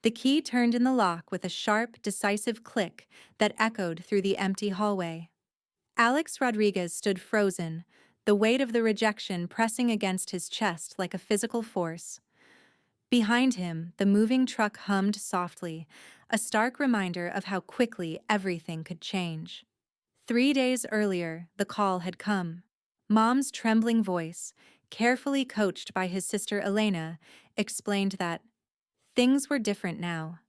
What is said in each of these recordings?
The key turned in the lock with a sharp, decisive click that echoed through the empty hallway. Alex Rodriguez stood frozen, the weight of the rejection pressing against his chest like a physical force. Behind him, the moving truck hummed softly, a stark reminder of how quickly everything could change. 3 days earlier, the call had come. Mom's trembling voice, carefully coached by his sister Elena, explained that things were different now.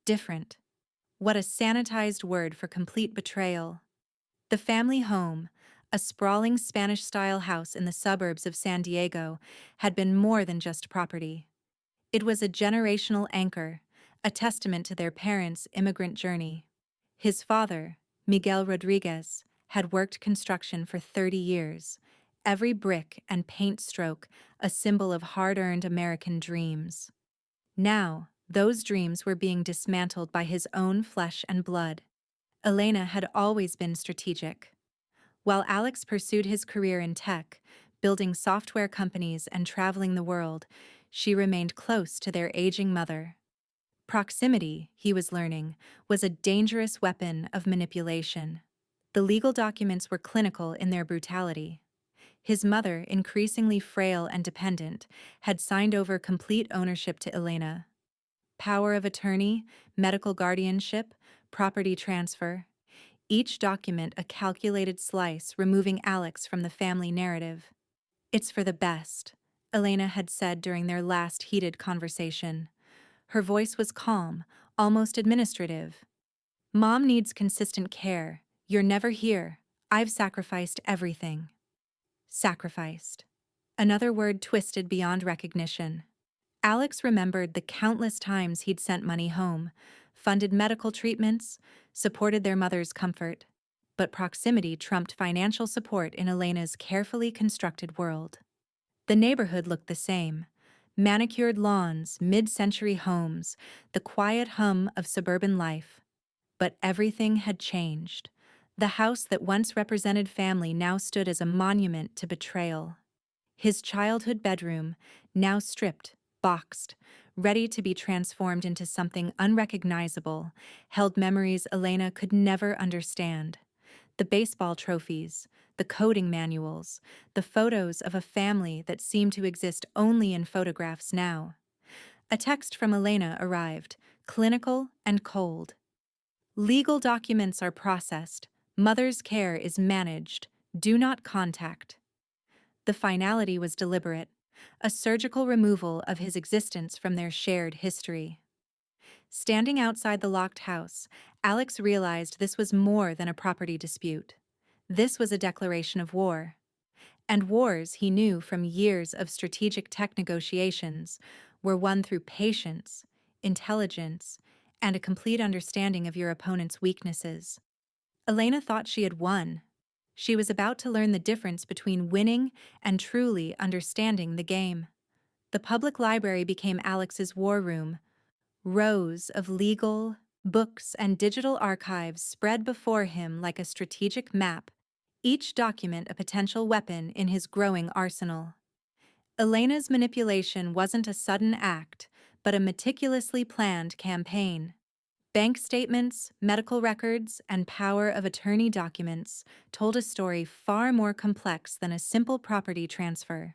Different. What a sanitized word for complete betrayal. The family home, a sprawling Spanish-style house in the suburbs of San Diego, had been more than just property. It was a generational anchor, a testament to their parents' immigrant journey. His father, Miguel Rodriguez, had worked construction for 30 years, every brick and paint stroke a symbol of hard-earned American dreams. Now, those dreams were being dismantled by his own flesh and blood. Elena had always been strategic. While Alex pursued his career in tech, building software companies and traveling the world, she remained close to their aging mother. Proximity, he was learning, was a dangerous weapon of manipulation. The legal documents were clinical in their brutality. His mother, increasingly frail and dependent, had signed over complete ownership to Elena. Power of attorney, medical guardianship, property transfer. Each document a calculated slice, removing Alex from the family narrative. "It's for the best," Elena had said during their last heated conversation. Her voice was calm, almost administrative. "Mom needs consistent care. You're never here. I've sacrificed everything." Sacrificed. Another word twisted beyond recognition. Alex remembered the countless times he'd sent money home, funded medical treatments, supported their mother's comfort. But proximity trumped financial support in Elena's carefully constructed world. The neighborhood looked the same. Manicured lawns, mid-century homes, the quiet hum of suburban life. But everything had changed. The house that once represented family now stood as a monument to betrayal. His childhood bedroom, now stripped, boxed, ready to be transformed into something unrecognizable, held memories Elena could never understand. The baseball trophies, the coding manuals, the photos of a family that seemed to exist only in photographs now. A text from Elena arrived, clinical and cold. "Legal documents are processed. Mother's care is managed. Do not contact." The finality was deliberate, a surgical removal of his existence from their shared history. Standing outside the locked house, Alex realized this was more than a property dispute. This was a declaration of war. And wars, he knew from years of strategic tech negotiations, were won through patience, intelligence, and a complete understanding of your opponent's weaknesses. Elena thought she had won. She was about to learn the difference between winning and truly understanding the game. The public library became Alex's war room. Rows of legal, books, and digital archives spread before him like a strategic map, each document a potential weapon in his growing arsenal. Elena's manipulation wasn't a sudden act, but a meticulously planned campaign. Bank statements, medical records, and power of attorney documents told a story far more complex than a simple property transfer.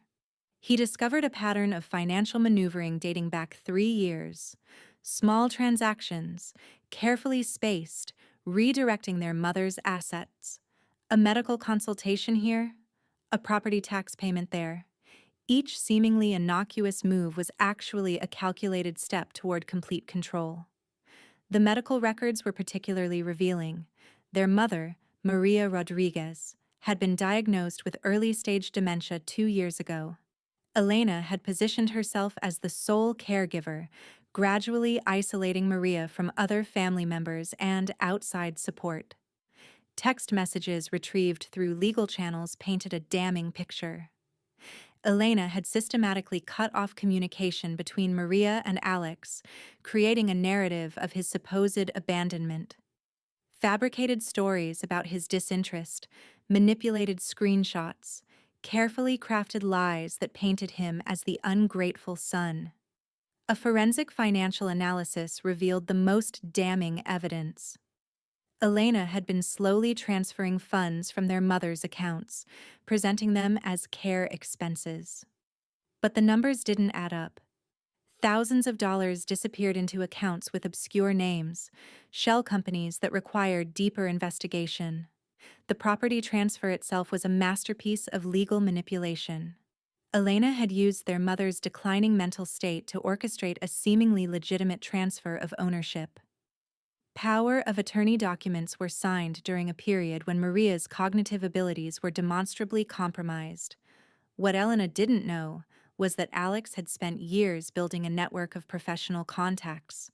He discovered a pattern of financial maneuvering dating back 3 years. Small transactions, carefully spaced, redirecting their mother's assets. A medical consultation here, a property tax payment there. Each seemingly innocuous move was actually a calculated step toward complete control. The medical records were particularly revealing. Their mother, Maria Rodriguez, had been diagnosed with early-stage dementia 2 years ago. Elena had positioned herself as the sole caregiver, gradually isolating Maria from other family members and outside support. Text messages retrieved through legal channels painted a damning picture. Elena had systematically cut off communication between Maria and Alex, creating a narrative of his supposed abandonment. Fabricated stories about his disinterest, manipulated screenshots, carefully crafted lies that painted him as the ungrateful son. A forensic financial analysis revealed the most damning evidence. Elena had been slowly transferring funds from their mother's accounts, presenting them as care expenses. But the numbers didn't add up. Thousands of dollars disappeared into accounts with obscure names, shell companies that required deeper investigation. The property transfer itself was a masterpiece of legal manipulation. Elena had used their mother's declining mental state to orchestrate a seemingly legitimate transfer of ownership. Power of attorney documents were signed during a period when Maria's cognitive abilities were demonstrably compromised. What Elena didn't know was that Alex had spent years building a network of professional contacts: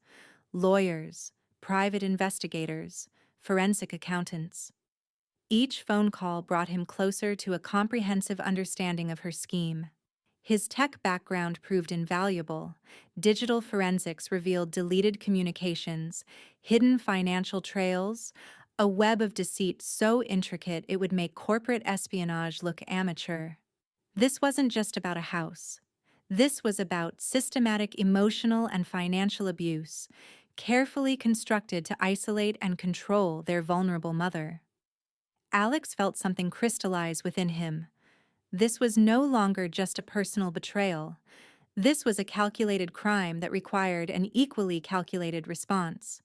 lawyers, private investigators, forensic accountants. Each phone call brought him closer to a comprehensive understanding of her scheme. His tech background proved invaluable. Digital forensics revealed deleted communications, hidden financial trails, a web of deceit so intricate it would make corporate espionage look amateur. This wasn't just about a house. This was about systematic emotional and financial abuse, carefully constructed to isolate and control their vulnerable mother. Alex felt something crystallize within him. This was no longer just a personal betrayal. This was a calculated crime that required an equally calculated response.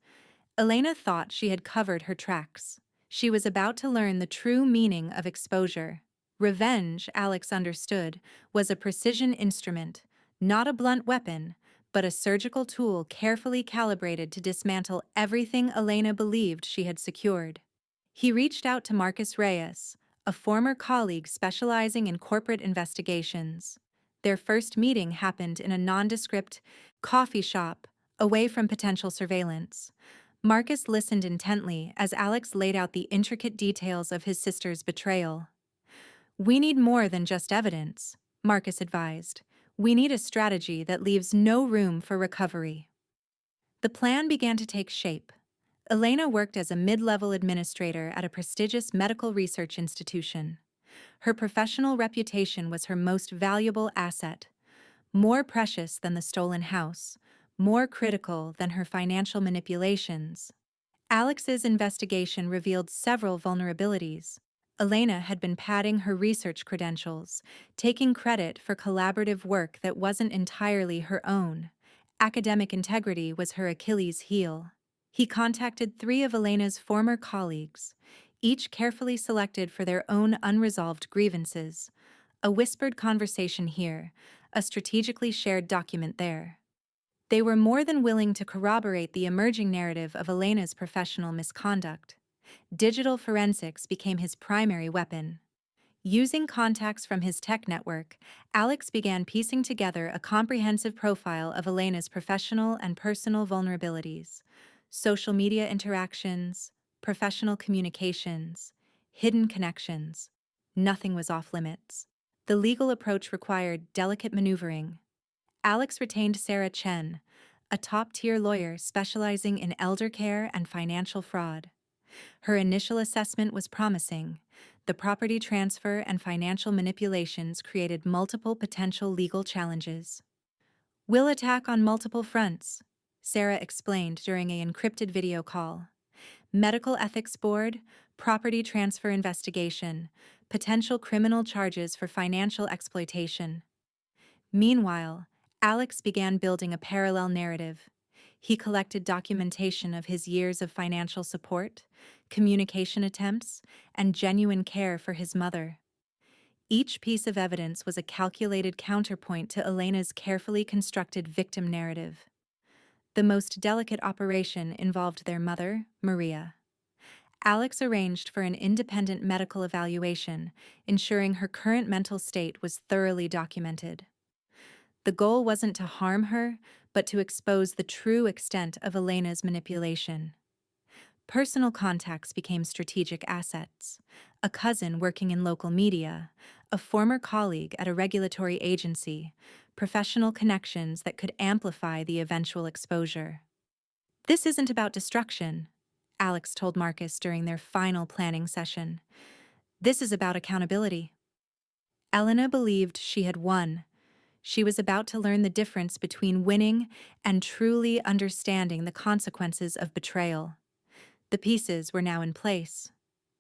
Elena thought she had covered her tracks. She was about to learn the true meaning of exposure. Revenge, Alex understood, was a precision instrument, not a blunt weapon, but a surgical tool carefully calibrated to dismantle everything Elena believed she had secured. He reached out to Marcus Reyes, a former colleague specializing in corporate investigations. Their first meeting happened in a nondescript coffee shop, away from potential surveillance. Marcus listened intently as Alex laid out the intricate details of his sister's betrayal. "We need more than just evidence," Marcus advised. "We need a strategy that leaves no room for recovery." The plan began to take shape. Elena worked as a mid-level administrator at a prestigious medical research institution. Her professional reputation was her most valuable asset, more precious than the stolen house, more critical than her financial manipulations. Alex's investigation revealed several vulnerabilities. Elena had been padding her research credentials, taking credit for collaborative work that wasn't entirely her own. Academic integrity was her Achilles heel. He contacted 3 of Elena's former colleagues, each carefully selected for their own unresolved grievances. A whispered conversation here, a strategically shared document there. They were more than willing to corroborate the emerging narrative of Elena's professional misconduct. Digital forensics became his primary weapon. Using contacts from his tech network, Alex began piecing together a comprehensive profile of Elena's professional and personal vulnerabilities: social media interactions, professional communications, hidden connections. Nothing was off limits. The legal approach required delicate maneuvering. Alex retained Sarah Chen, a top-tier lawyer specializing in elder care and financial fraud. Her initial assessment was promising. The property transfer and financial manipulations created multiple potential legal challenges. "We'll attack on multiple fronts," Sarah explained during an encrypted video call. "Medical ethics board, property transfer investigation, potential criminal charges for financial exploitation." Meanwhile, Alex began building a parallel narrative. He collected documentation of his years of financial support, communication attempts, and genuine care for his mother. Each piece of evidence was a calculated counterpoint to Elena's carefully constructed victim narrative. The most delicate operation involved their mother, Maria. Alex arranged for an independent medical evaluation, ensuring her current mental state was thoroughly documented. The goal wasn't to harm her, but to expose the true extent of Elena's manipulation. Personal contacts became strategic assets: a cousin working in local media, a former colleague at a regulatory agency, professional connections that could amplify the eventual exposure. "This isn't about destruction," Alex told Marcus during their final planning session. "This is about accountability." Elena believed she had won. She was about to learn the difference between winning and truly understanding the consequences of betrayal. The pieces were now in place.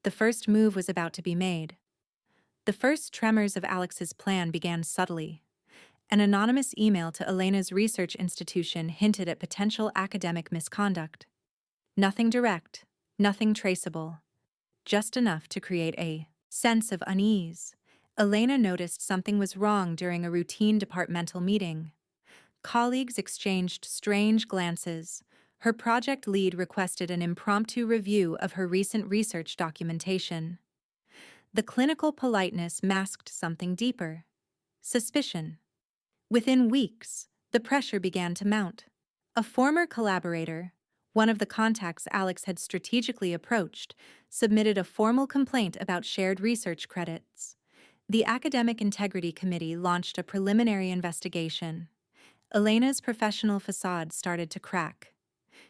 The first move was about to be made. The first tremors of Alex's plan began subtly. An anonymous email to Elena's research institution hinted at potential academic misconduct. Nothing direct, nothing traceable, just enough to create a sense of unease. Elena noticed something was wrong during a routine departmental meeting. Colleagues exchanged strange glances. Her project lead requested an impromptu review of her recent research documentation. The clinical politeness masked something deeper: suspicion. Within weeks, the pressure began to mount. A former collaborator, one of the contacts Alex had strategically approached, submitted a formal complaint about shared research credits. The Academic Integrity Committee launched a preliminary investigation. Elena's professional facade started to crack.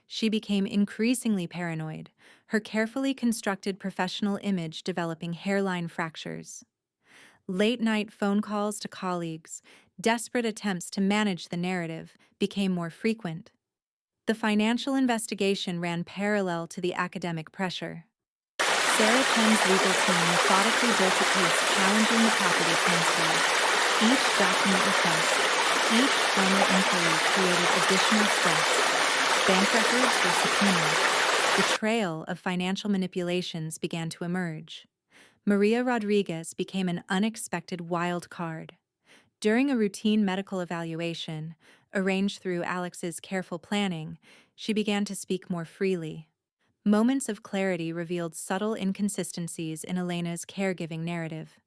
She became increasingly paranoid, her carefully constructed professional image developing hairline fractures. Late-night phone calls to colleagues, desperate attempts to manage the narrative, became more frequent. The financial investigation ran parallel to the academic pressure. Sarah Chen's legal team methodically built a case challenging the property transfer. Each document request, each formal inquiry created additional stress. Bank records were subpoenaed. The trail of financial manipulations began to emerge. Maria Rodriguez became an unexpected wild card. During a routine medical evaluation, arranged through Alex's careful planning, she began to speak more freely. Moments of clarity revealed subtle inconsistencies in Elena's caregiving narrative.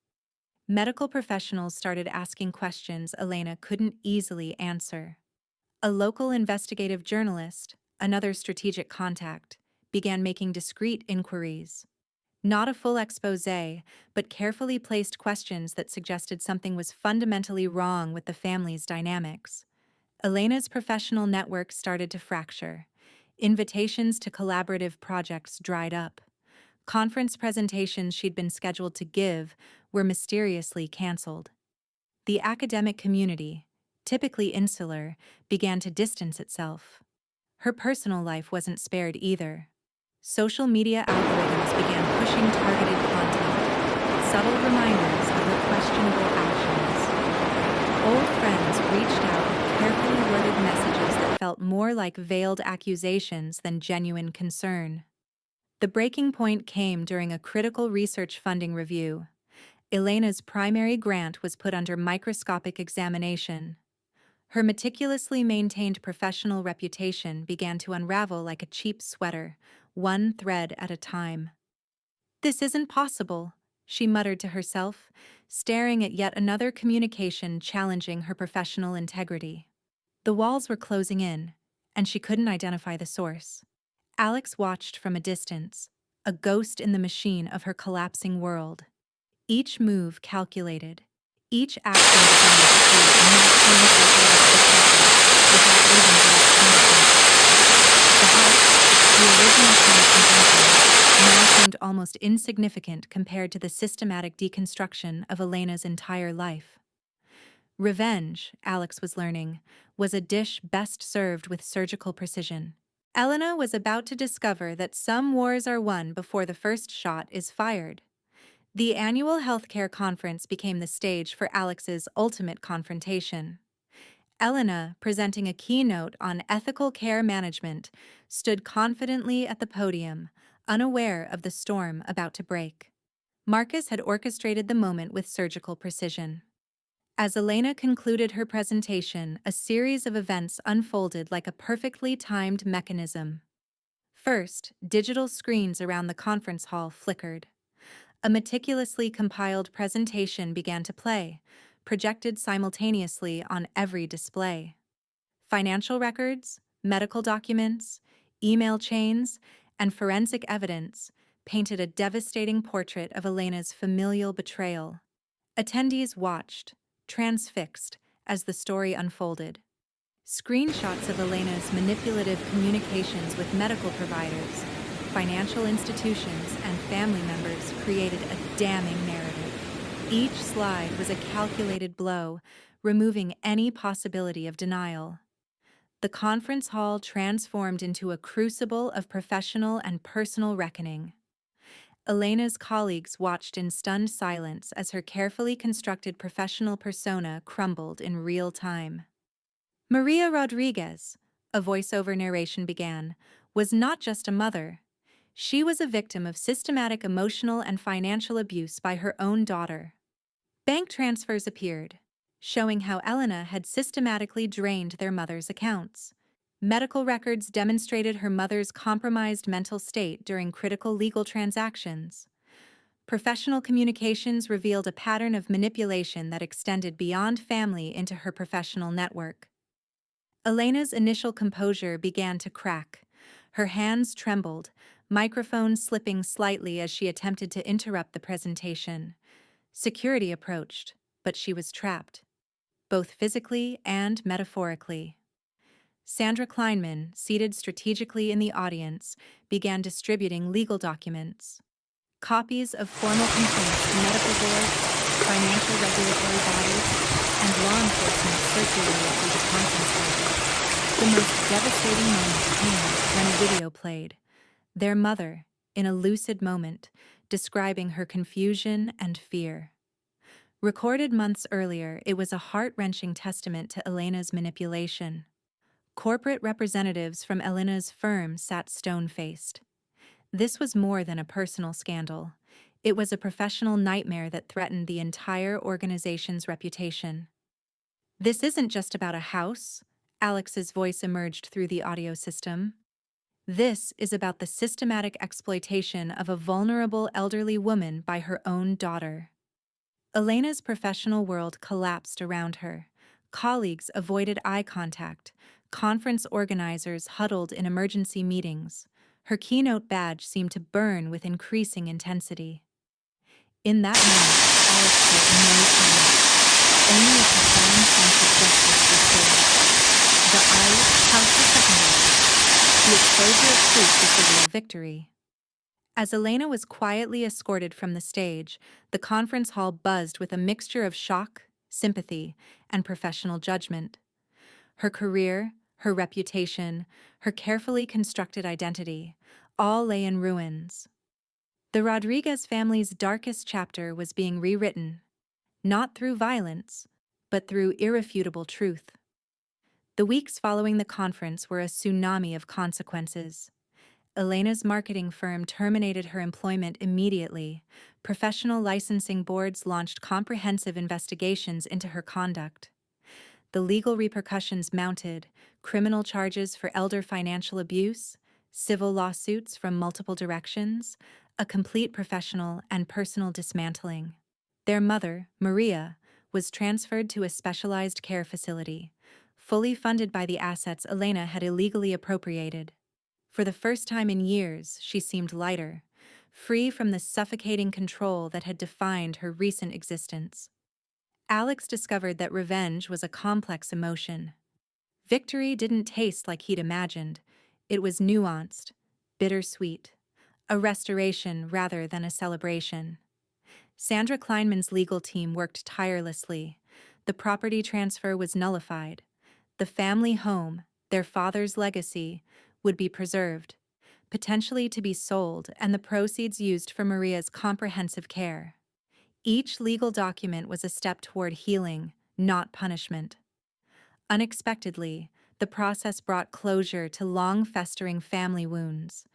Medical professionals started asking questions Elena couldn't easily answer. A local investigative journalist, another strategic contact, began making discreet inquiries. Not a full exposé, but carefully placed questions that suggested something was fundamentally wrong with the family's dynamics. Elena's professional network started to fracture. Invitations to collaborative projects dried up. Conference presentations she'd been scheduled to give were mysteriously canceled. The academic community, typically insular, began to distance itself. Her personal life wasn't spared either. Social media algorithms began pushing targeted content, subtle reminders of her questionable actions. Old friends reached out with carefully worded messages that felt more like veiled accusations than genuine concern. The breaking point came during a critical research funding review. Elena's primary grant was put under microscopic examination. Her meticulously maintained professional reputation began to unravel like a cheap sweater, one thread at a time. "This isn't possible," she muttered to herself, staring at yet another communication challenging her professional integrity. The walls were closing in, and she couldn't identify the source. Alex watched from a distance, a ghost in the machine of her collapsing world. Each move calculated, each action designed to create maximum psychological pressure without even direct consequence. The house, the original point of contention, now seemed almost insignificant compared to the systematic deconstruction of Elena's entire life. Revenge, Alex was learning, was a dish best served with surgical precision. Elena was about to discover that some wars are won before the first shot is fired. The annual healthcare conference became the stage for Alex's ultimate confrontation. Elena, presenting a keynote on ethical care management, stood confidently at the podium, unaware of the storm about to break. Marcus had orchestrated the moment with surgical precision. As Elena concluded her presentation, a series of events unfolded like a perfectly timed mechanism. First, digital screens around the conference hall flickered. A meticulously compiled presentation began to play, projected simultaneously on every display. Financial records, medical documents, email chains, and forensic evidence painted a devastating portrait of Elena's familial betrayal. Attendees watched, transfixed, as the story unfolded. Screenshots of Elena's manipulative communications with medical providers, financial institutions, and family members created a damning narrative. Each slide was a calculated blow, removing any possibility of denial. The conference hall transformed into a crucible of professional and personal reckoning. Elena's colleagues watched in stunned silence as her carefully constructed professional persona crumbled in real time. Maria Rodriguez, a voiceover narration began, was not just a mother. She was a victim of systematic emotional and financial abuse by her own daughter. Bank transfers appeared, showing how Elena had systematically drained their mother's accounts. Medical records demonstrated her mother's compromised mental state during critical legal transactions. Professional communications revealed a pattern of manipulation that extended beyond family into her professional network. Elena's initial composure began to crack. Her hands trembled, microphone slipping slightly as she attempted to interrupt the presentation. Security approached, but she was trapped, both physically and metaphorically. Sandra Kleinman, seated strategically in the audience, began distributing legal documents. Copies of formal complaints to medical boards, financial regulatory bodies, and law enforcement circulated through the conference hall. The most devastating moment came when a video played. Their mother, in a lucid moment, describing her confusion and fear. Recorded months earlier, it was a heart-wrenching testament to Elena's manipulation. Corporate representatives from Elena's firm sat stone-faced. This was more than a personal scandal. It was a professional nightmare that threatened the entire organization's reputation. "This isn't just about a house," Alex's voice emerged through the audio system. "This is about the systematic exploitation of a vulnerable elderly woman by her own daughter." Elena's professional world collapsed around her. Colleagues avoided eye contact. Conference organizers huddled in emergency meetings. Her keynote badge seemed to burn with increasing intensity. In that moment, Alex felt no triumph, only a profound sense of justice restored. The house was secondary. The exposure of truth was the real victory. As Elena was quietly escorted from the stage, the conference hall buzzed with a mixture of shock, sympathy, and professional judgment. Her career, her reputation, her carefully constructed identity, all lay in ruins. The Rodriguez family's darkest chapter was being rewritten, not through violence, but through irrefutable truth. The weeks following the conference were a tsunami of consequences. Elena's marketing firm terminated her employment immediately. Professional licensing boards launched comprehensive investigations into her conduct. The legal repercussions mounted: criminal charges for elder financial abuse, civil lawsuits from multiple directions, a complete professional and personal dismantling. Their mother, Maria, was transferred to a specialized care facility, fully funded by the assets Elena had illegally appropriated. For the first time in years, she seemed lighter, free from the suffocating control that had defined her recent existence. Alex discovered that revenge was a complex emotion. Victory didn't taste like he'd imagined. It was nuanced, bittersweet, a restoration rather than a celebration. Sandra Kleinman's legal team worked tirelessly. The property transfer was nullified. The family home, their father's legacy, would be preserved, potentially to be sold, and the proceeds used for Maria's comprehensive care. Each legal document was a step toward healing, not punishment. Unexpectedly, the process brought closure to long-festering family wounds.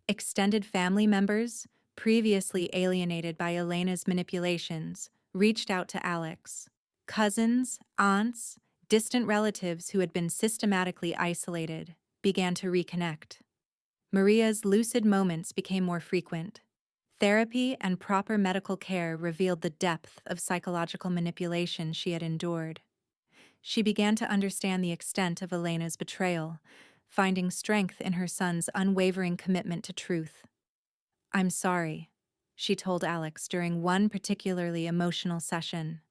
Extended family members, previously alienated by Elena's manipulations, reached out to Alex. Cousins, aunts, distant relatives who had been systematically isolated began to reconnect. Maria's lucid moments became more frequent. Therapy and proper medical care revealed the depth of psychological manipulation she had endured. She began to understand the extent of Elena's betrayal, finding strength in her son's unwavering commitment to truth. "I'm sorry," she told Alex during one particularly emotional session.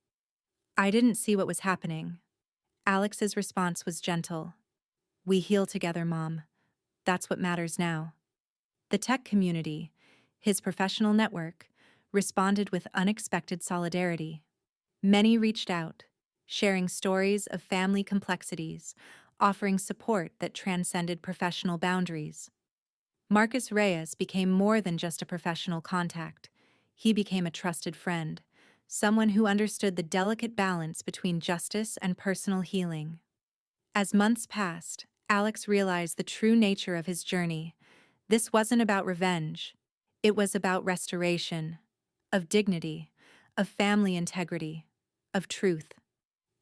"I didn't see what was happening." Alex's response was gentle. "We heal together, Mom. That's what matters now." The tech community, his professional network, responded with unexpected solidarity. Many reached out, sharing stories of family complexities, offering support that transcended professional boundaries. Marcus Reyes became more than just a professional contact. He became a trusted friend, someone who understood the delicate balance between justice and personal healing. As months passed, Alex realized the true nature of his journey. This wasn't about revenge. It was about restoration, of dignity, of family integrity, of truth.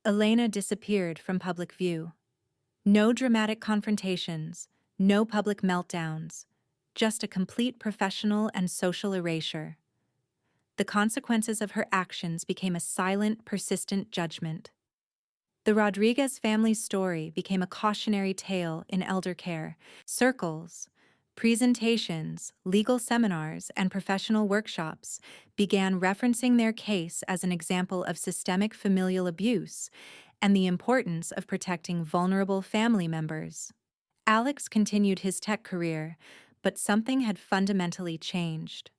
Elena disappeared from public view. No dramatic confrontations, no public meltdowns, just a complete professional and social erasure. The consequences of her actions became a silent, persistent judgment. The Rodriguez family's story became a cautionary tale in elder care. Circles, presentations, legal seminars, and professional workshops began referencing their case as an example of systemic familial abuse and the importance of protecting vulnerable family members. Alex continued his tech career, but something had fundamentally changed.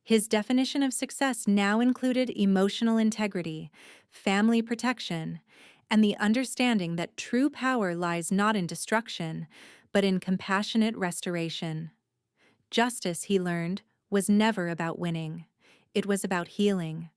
His definition of success now included emotional integrity, family protection, and the understanding that true power lies not in destruction, but in compassionate restoration. Justice, he learned, was never about winning. It was about healing,